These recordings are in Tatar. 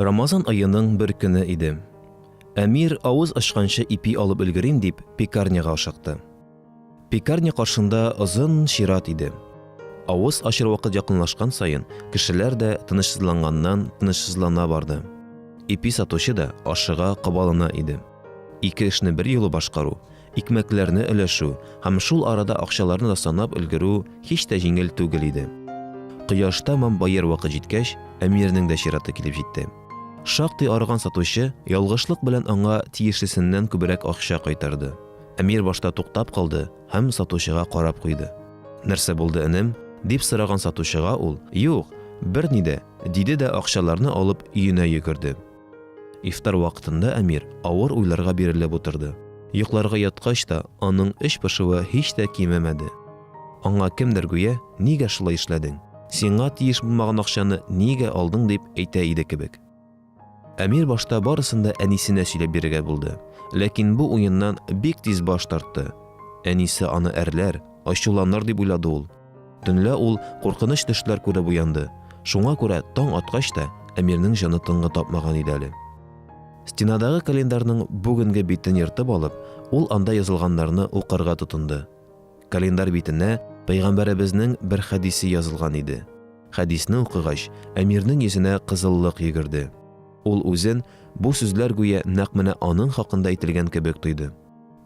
Рамазан айының бер көне иде. Әмир авыз ачканчы ипи алып өлгерим дип пекарняга ашыкты. Пекарня каршында озын чират иде. Авыз ачыр вакыт якынлашкан сайын кешеләр дә тынычсызлана барды. Ипи сатучы да ашыга кабалана иде. Ике эшне бер юлы башкару, икмәкләрне өләшү һәм шул арада акчаларны да санап өлгерү һич тә җиңел түгел иде. Кояш тамам байыр вакыт җиткәч, Әмирнең дә чираты килеп җитте. Шактый арыган сатучы ялгышлык белән аңа тиешлесеннән күбрәк акча кайтарды. Әмир башта туктап калды һәм сатучыга карап куйды. "Нәрсә булды, энем?" дип сораган сатучыга ул: "Юк, берни дә", диде дә акчаларны алып өенә йөгерде. Ифтар вакытында Әмир авыр уйларга бирелеп утырды. Йокларга яткач та аның эш пошуы һич тә кимемәде. Аңа кемдер гүя: "Нигә шулай эшләдең? Сиңа тиеш булмаган акчаны нигә алдың?" дип әйтә иде кебек. Әмир башта барысын да әнисенә сөйләп бирергә булды, ләкин бу уеннан бик тиз баш тартты. Әнисе аны әрләр, ачуланыр дип уйлады ул. Төнлә ул куркыныч төшләр күреп уянды. Шуңа күрә таң аткач та Әмирнең җаны тынгы тапмаган иде әле. Стенадагы календарның бүгенге битен йыртып алып, ул анда язылганнарны укырга тотынды. Календар битенә Пәйгамбәребезнең бер хадисе язылган иде. Хадисне укыгач, Әмирнең йөзенә кызыллык йөгерде. Ул үзен бу сүзләр гүя нәкъ менә аның хакында әйтелгән кебек тойды.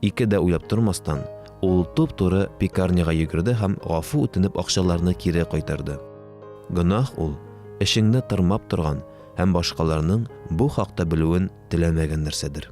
Ике дә уйлап тормастан, ул туп-туры пекарняга йөгерде һәм гафу үтенеп акчаларны кире кайтарды. Гөнаһ ул эшеңне тырмап торган һәм башкаларның бу хакта белүен теләмәгән нәрсәдер.